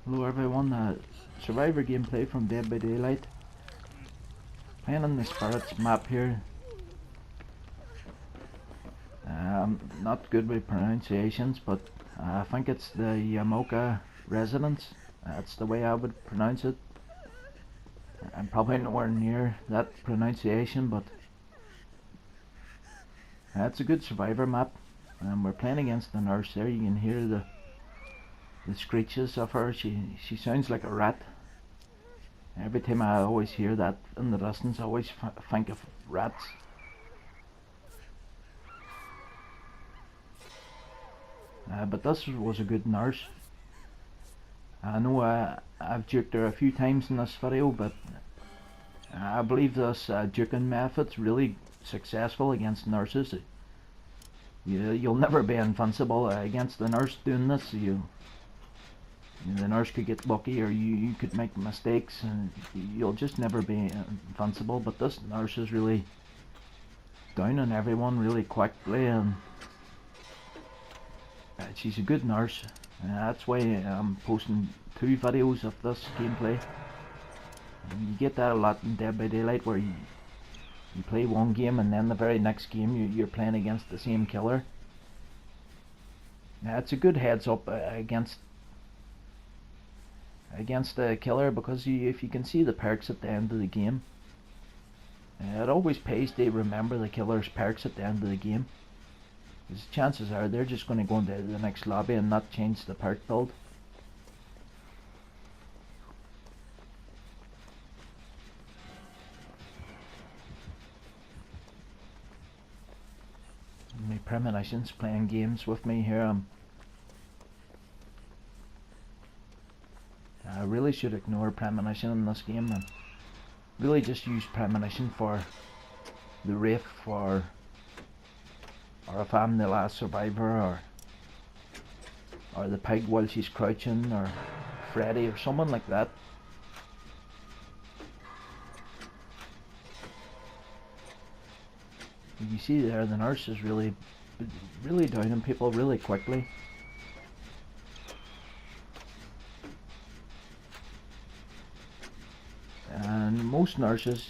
Hello everyone, Survivor gameplay from Dead by Daylight. Playing on the Spirits map here. Not good with pronunciations, but I think it's the Yamoka residence. That's the way I would pronounce it. I'm probably nowhere near that pronunciation, but it's a good Survivor map. We're playing against the nurse there. You can hear the screeches of her. She sounds like a rat. Every time I always hear that in the distance, I always think of rats. But this was a good nurse. I know I've juked her a few times in this video, but I believe this juking method's really successful against nurses. You'll never be invincible against the nurse doing this. The nurse could get lucky, or you could make mistakes, and you'll just never be invincible. But this nurse is really down on everyone really quickly, and she's a good nurse. That's why I'm posting 2 videos of this gameplay. And you get that a lot in Dead by Daylight, where you play one game and then the very next game you're playing against the same killer. It's a good heads up against the killer, because if you can see the perks at the end of the game, it always pays to remember the killer's perks at the end of the game, because chances are they're just going to go into the next lobby and not change the perk build. My premonitions playing games with me here. I really should ignore premonition in this game and really just use premonition for the Wraith, or if I'm the last survivor, or the pig while she's crouching, or Freddy or someone like that. You see there, the nurse is really downing people really quickly. And most nurses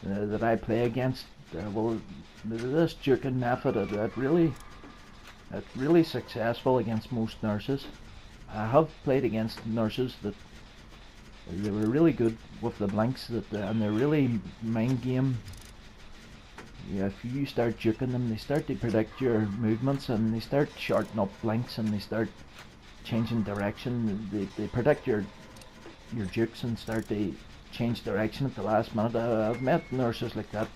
that I play against, this juking method, it's really successful against most nurses. I have played against nurses that they were really good with the blinks, and they're really mind game. Yeah, if you start juking them, they start to predict your movements, and they start shorting up blinks, and they start changing direction. They predict your jukes and start to change direction at the last minute. I've met nurses like that.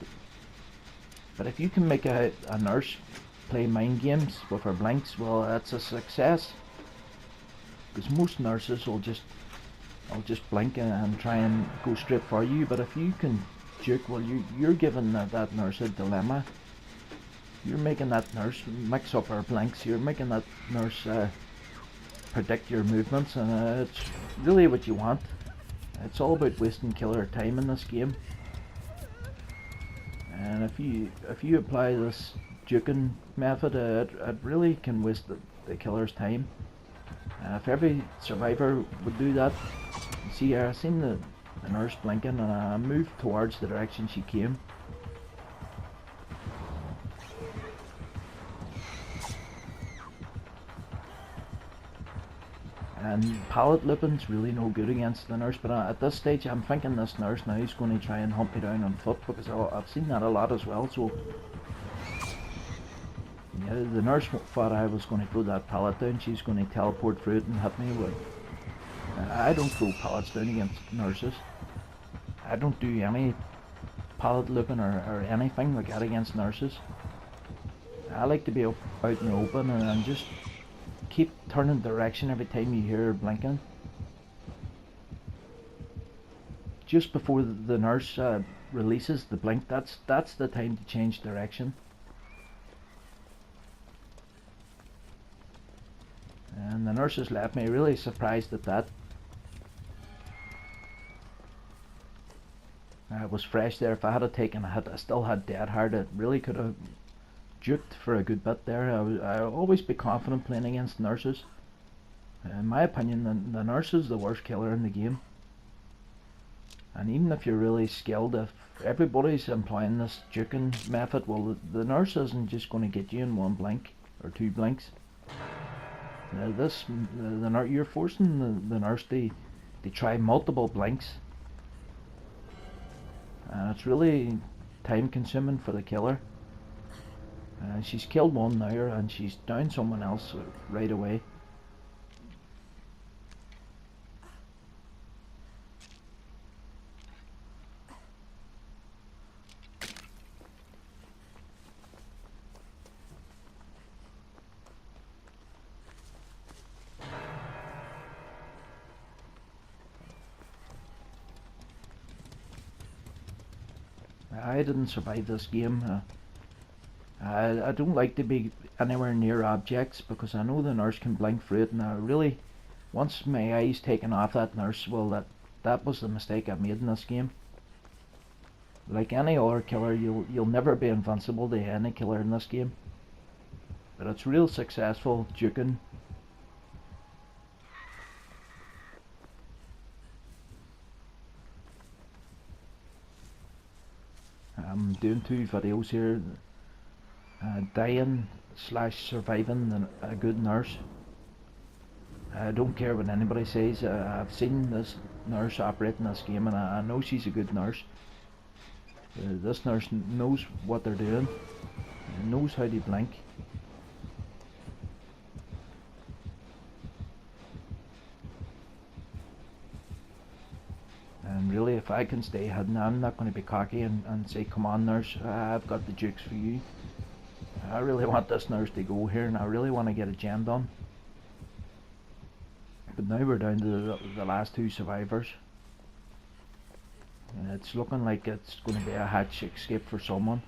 But if you can make a nurse play mind games with her blinks, well, that's a success. Because most nurses will just blink and try and go straight for you. But if you can juke, well, you're giving that nurse a dilemma. You're making that nurse mix up her blinks. You're making that nurse predict your movements, and it's really what you want. It's all about wasting killer time in this game. And if you apply this juking method, it really can waste the killer's time. If every survivor would do that, see here, I seen the nurse blinking, and I moved towards the direction she came. And pallet looping's really no good against the nurse, but at this stage I'm thinking this nurse now is going to try and hunt me down on foot, because I've seen that a lot as well. So yeah, the nurse thought I was going to throw that pallet down. She's going to teleport through it and hit me with. I don't throw pallets down against nurses. I don't do any pallet looping or anything like that against nurses. I like to be out in the open and just keep turning direction every time you hear her blinking. Just before the nurse releases the blink, that's the time to change direction. And the nurse has left me really surprised at that. I was fresh there. If I had taken a hit, I still had dead hard. It really could have juked for a good bit there. I always be confident playing against nurses. In my opinion, the nurse is the worst killer in the game. And even if you're really skilled, if everybody's employing this juking method, well, the nurse isn't just going to get you in one blink or two blinks. You're forcing the nurse to try multiple blinks, and it's really time consuming for the killer. She's killed one now, and she's down someone else right away. I didn't survive this game. I don't like to be anywhere near objects because I know the nurse can blink through it, and I really, once my eyes taken off that nurse, well, that was the mistake I made in this game. Like any other killer, you'll never be invincible to any killer in this game, but it's real successful juking. I'm doing two videos here, dying / surviving a good nurse. I don't care what anybody says. I've seen this nurse operate in this game, and I know she's a good nurse. This nurse knows what they're doing, and knows how to blink. And really, if I can stay hidden, I'm not going to be cocky and say, come on nurse, I've got the jukes for you. I really want this nurse to go here, and I really want to get a gem done. But now we're down to the last two survivors. And it's looking like it's going to be a hatch escape for someone.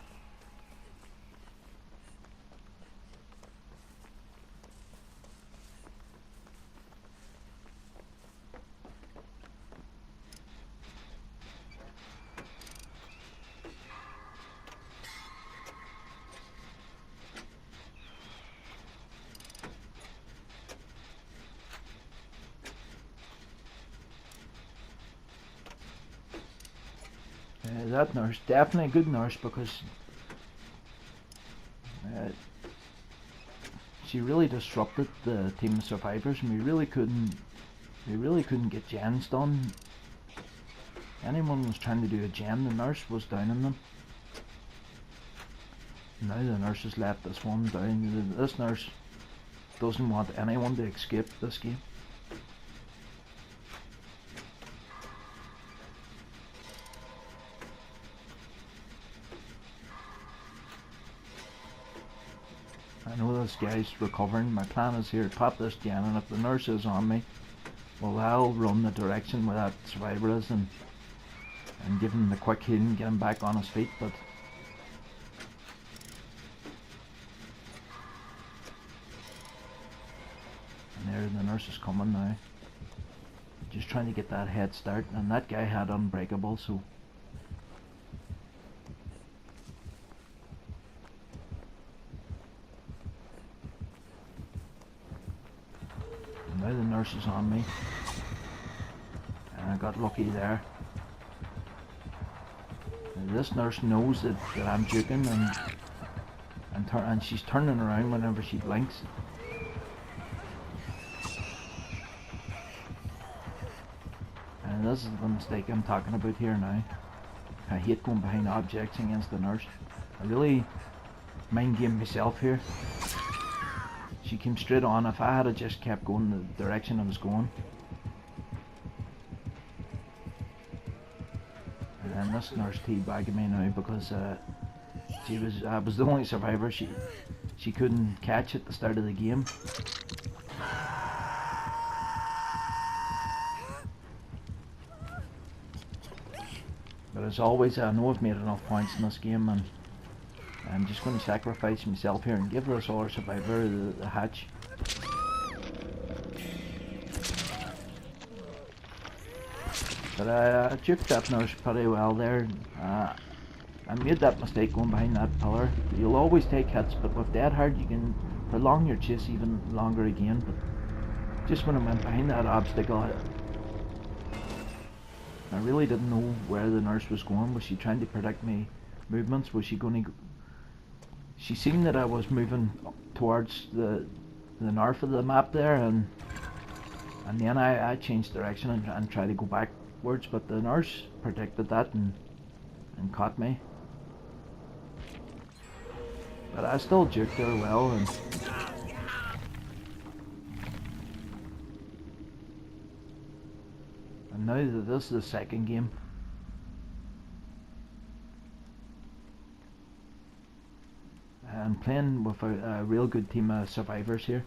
That nurse, definitely a good nurse, because she really disrupted the team of survivors, and we really couldn't get gens done. Anyone was trying to do a gen, the nurse was downing them. Now the nurse has let this one down. This nurse doesn't want anyone to escape this game. I know this guy's recovering. My plan is here, pop this gen, and if the nurse is on me, well, I'll run the direction where that survivor is and give him the quick heal and get him back on his feet. But and there, the nurse is coming now. Just trying to get that head start, and that guy had unbreakable, so now the nurse is on me, and I got lucky there. And this nurse knows that I'm juking, and she's turning around whenever she blinks. And this is the mistake I'm talking about here now. I hate going behind objects against the nurse. I really mind game myself here. She came straight on. If I had just kept going the direction I was going. And this nurse teabagging me now because I was the only survivor she couldn't catch at the start of the game. But as always, I know I've made enough points in this game, and I'm just going to sacrifice myself here and give this other survivor the hatch. But I juked that nurse pretty well there. I made that mistake going behind that pillar. You'll always take hits, but with dead hard you can prolong your chase even longer again. But just when I went behind that obstacle, I really didn't know where the nurse was going. Was she trying to predict my movements? Was she going to... She seen that I was moving towards the north of the map there, and then I changed direction and tried to go backwards, but the nurse predicted that and caught me. But I still juked her well, and now that this is the second game. I'm playing with a real good team of survivors here.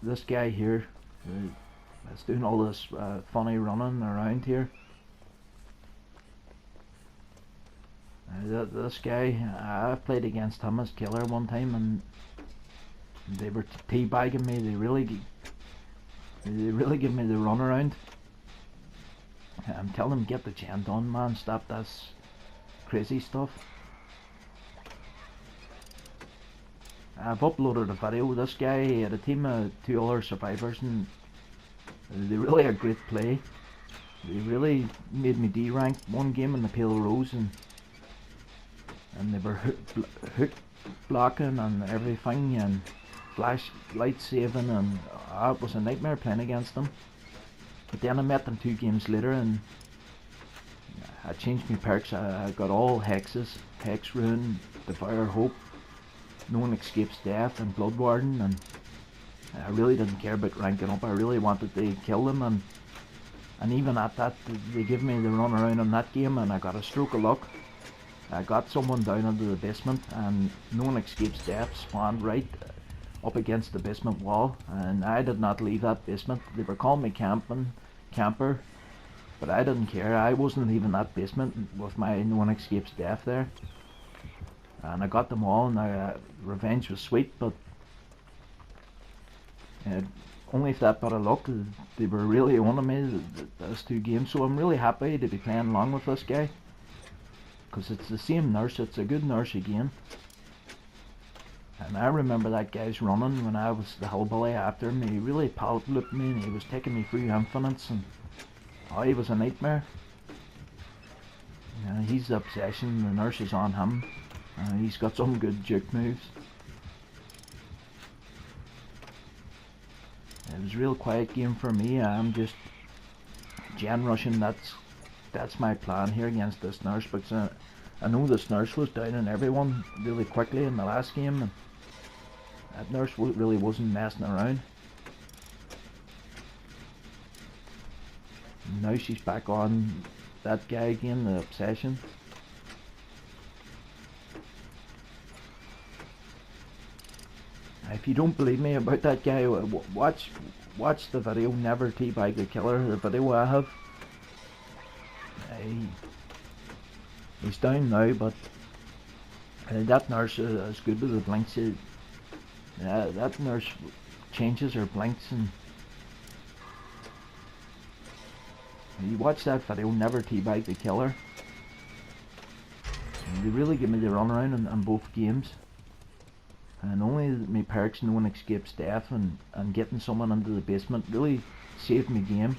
This guy here is doing all this funny running around here. This guy, I've played against him as killer one time, and they were teabagging me. They really give me the runaround. I'm telling them, get the chant on, man. Stop this crazy stuff. I've uploaded a video. This guy, he had a team of 2 other survivors, and they really had great play. They really made me D-rank one game in the Pale Rose, and they were hook blocking and everything, and flashlight saving, and it was a nightmare playing against them. But then I met them 2 games later, and I changed my perks. I got all hexes, Hex Rune, Devour Hope, No One Escapes Death, and Blood Warden, and I really didn't care about ranking up. I really wanted to kill them, and even at that, they gave me the run around in that game, and I got a stroke of luck. I got someone down into the basement, and No One Escapes Death spawned right up against the basement wall, and I did not leave that basement. They were calling me camper, but I didn't care. I wasn't leaving that basement with my No One Escapes Death there. And I got them all, and revenge was sweet, but only if that bit of luck. They were really on me those 2 games, so I'm really happy to be playing along with this guy, because it's the same nurse. It's a good nurse again. And I remember that guy's running when I was the hillbilly after him. He really pallet looped me, and he was taking me through infinites, and he was a nightmare. He's the obsession. The nurse is on him. He's got some good juke moves. It was a real quiet game for me. I'm just gen rushing. That's my plan here against this nurse, because I know this nurse was down on everyone really quickly in the last game, and that nurse really wasn't messing around. And now she's back on that guy again, the obsession. If you don't believe me about that guy, watch the video, Never Teabag the Killer, the video I have. He's down now, but that nurse is good with the blinks. That nurse changes her blinks, and you watch that video, Never Teabag the Killer. And they really give me the runaround in both games. And only my perks, No One Escapes Death, and getting someone into the basement really saved me game.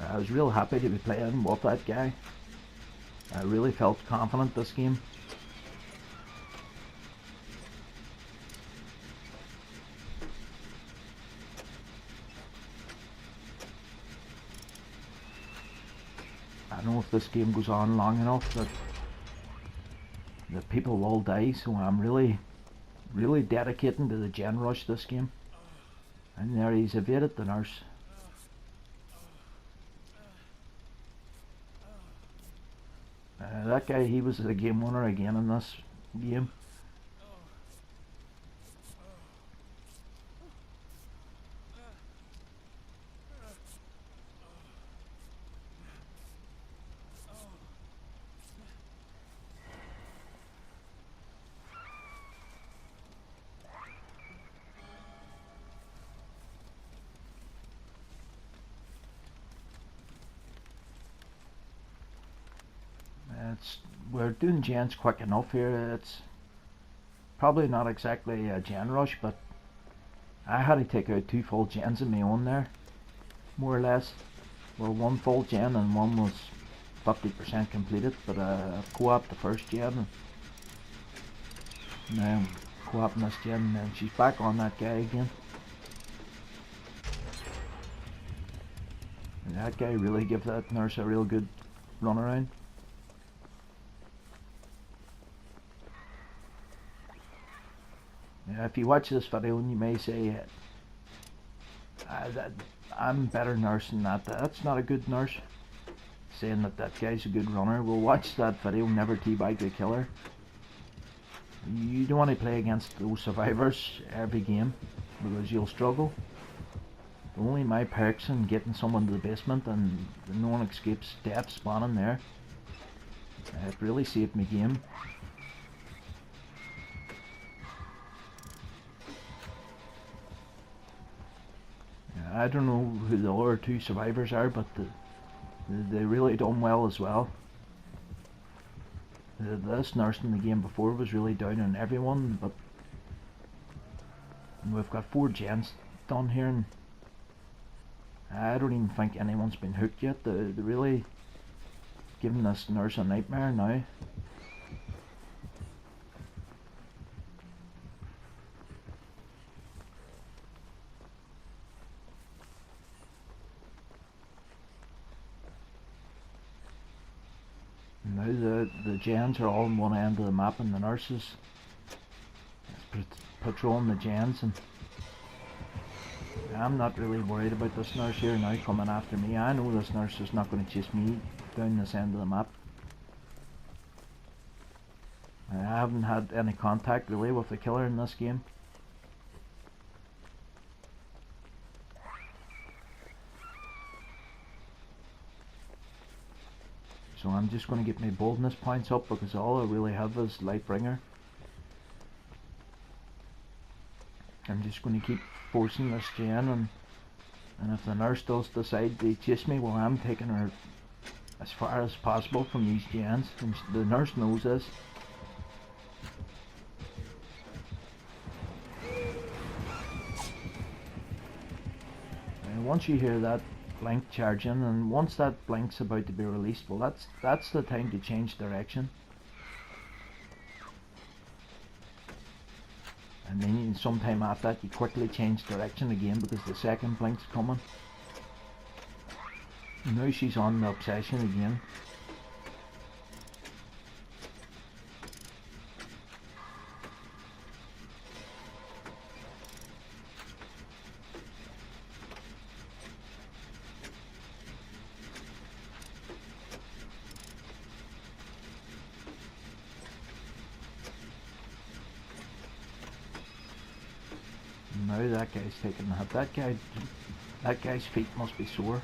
I was real happy to be playing with that guy. I really felt confident this game. I don't know if this game goes on long enough that the people will die, so I'm really dedicating to the gen rush this game. And there, he's evaded the nurse. That guy, he was the game winner again in this game. We're doing gens quick enough here. It's probably not exactly a gen rush, but I had to take out 2 full gens of my own there, more or less. Well, 1 full gen and 1 was 50% completed, but I've co-opted the first gen. Now I'm co-opting this gen, and then she's back on that guy again. And that guy really gives that nurse a real good run around. Yeah, if you watch this video and you may say, I'm better nurse than that. That's not a good nurse. Saying that guy's a good runner. Well, watch that video, never teabag the killer. You don't want to play against those survivors every game, because you'll struggle. Only my perks and getting someone to the basement and no one escapes death spawning there. It really saved me game. I don't know who the other 2 survivors are, but they really done well as well. This nurse in the game before was really down on everyone, but we've got 4 gens done here, and I don't even think anyone's been hooked yet. They're really giving this nurse a nightmare now. Now the gens are all on one end of the map, and the nurses patrolling the gens, and I'm not really worried about this nurse here now coming after me. I know this nurse is not going to chase me down this end of the map. I haven't had any contact really with the killer in this game. So I'm just going to get my boldness points up, because all I really have is Lightbringer. I'm just going to keep forcing this gen, and if the nurse does decide to chase me, well, I'm taking her as far as possible from these gens, and the nurse knows this. And once you hear that blink charging, and once that blink's about to be released, well, that's the time to change direction. And then sometime after that you quickly change direction again, because the second blink's coming. Now she's on the obsession again. Now that guy's taking the hit. That guy's feet must be sore.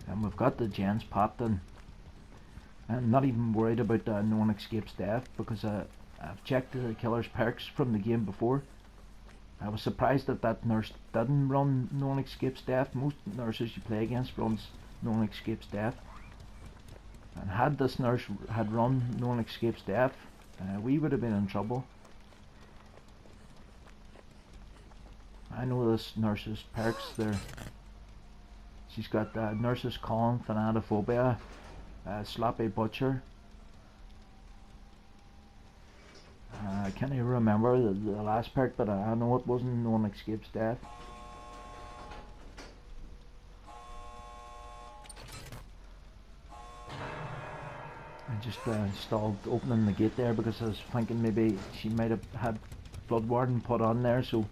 And we've got the gens popped in. I'm not even worried about no one escapes death, because I've checked the killer's perks from the game before. I was surprised that nurse didn't run no one escapes death. Most nurses you play against runs no one escapes death. And had this nurse had run no one escapes death, we would have been in trouble. I know this nurse's perks there. She's got Nurse's Calm, Thanatophobia, Sloppy Butcher. I can't even remember the last perk, but I know it wasn't No One Escapes Death. I just stalled opening the gate there, because I was thinking maybe she might have had Blood Warden put on there, so.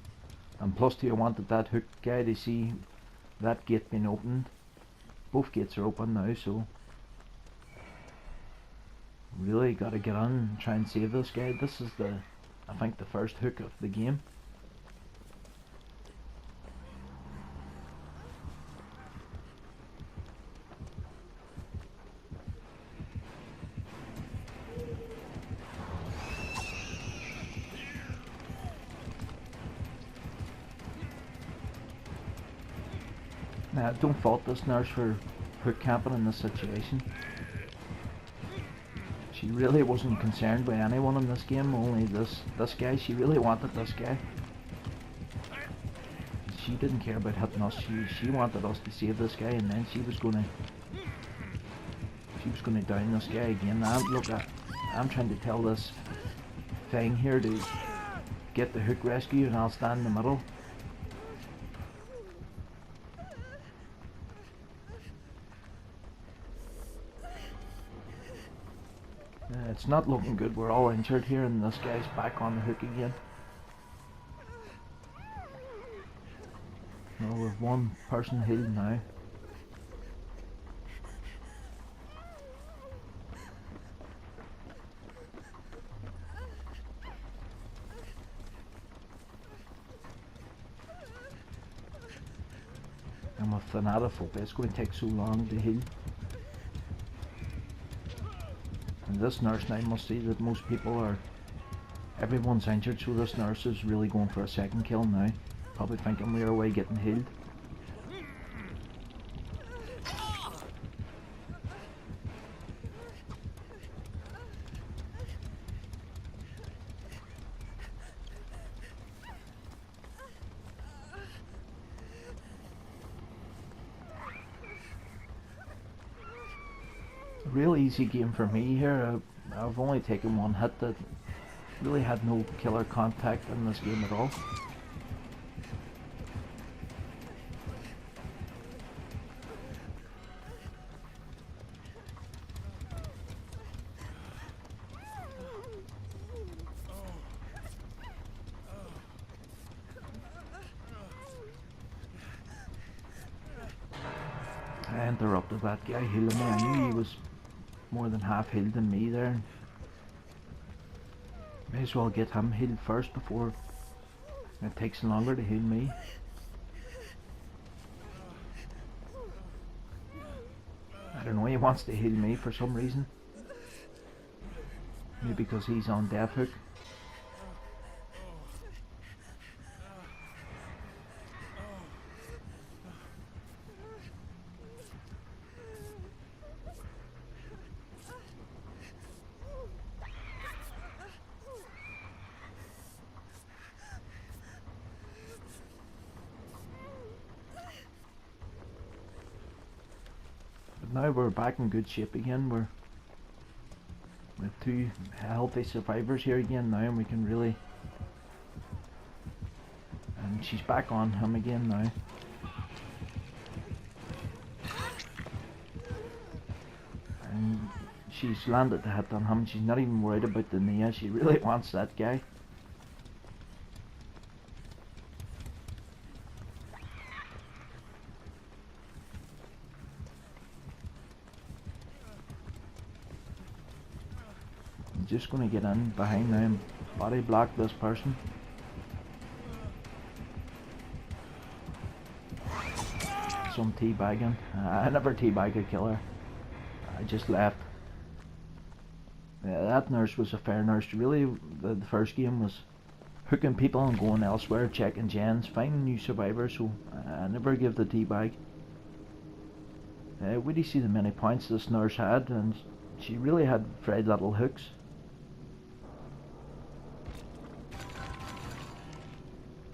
And plus 2, I wanted that hook guy to see that gate being opened. Both gates are open now, so really got to get on and try and save this guy. This is I think the first hook of the game. Now, don't fault this nurse for hook camping in this situation. She really wasn't concerned by anyone in this game, only this guy. She really wanted this guy. She didn't care about hitting us. She wanted us to save this guy, and then she was gonna down this guy again. I'm trying to tell this thing here to get the hook rescue, and I'll stand in the middle. It's not looking good. We're all injured here, and this guy's back on the hook again. Well, we've one person healed now. And with thanatophobia, it's going to take so long to heal. And this nurse now must see that most people are... Everyone's injured, so this nurse is really going for a second kill now. Probably thinking we're away getting healed. Real easy game for me here. I've only taken one hit that really had no killer contact in this game at all. I interrupted that guy healing me. I knew he was more than half healed than me there. May as well get him healed first before it takes longer to heal me. I don't know, he wants to heal me for some reason. Maybe because he's on death hook. Now we're back in good shape again. We're with two healthy survivors here again now, and we can really... And she's back on him again now. And she's landed the hit on him. She's not even worried about the Nia. She really wants that guy. Just going to get in behind now and body block this person. Some teabagging. I never teabag a killer. I just left. Yeah, that nurse was a fair nurse. Really, the first game was hooking people and going elsewhere, checking gens, finding new survivors, so I never give the teabag. We did see the many points this nurse had, and she really had very little hooks.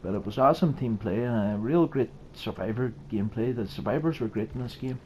But it was awesome team play and a real great survivor gameplay. The survivors were great in this game.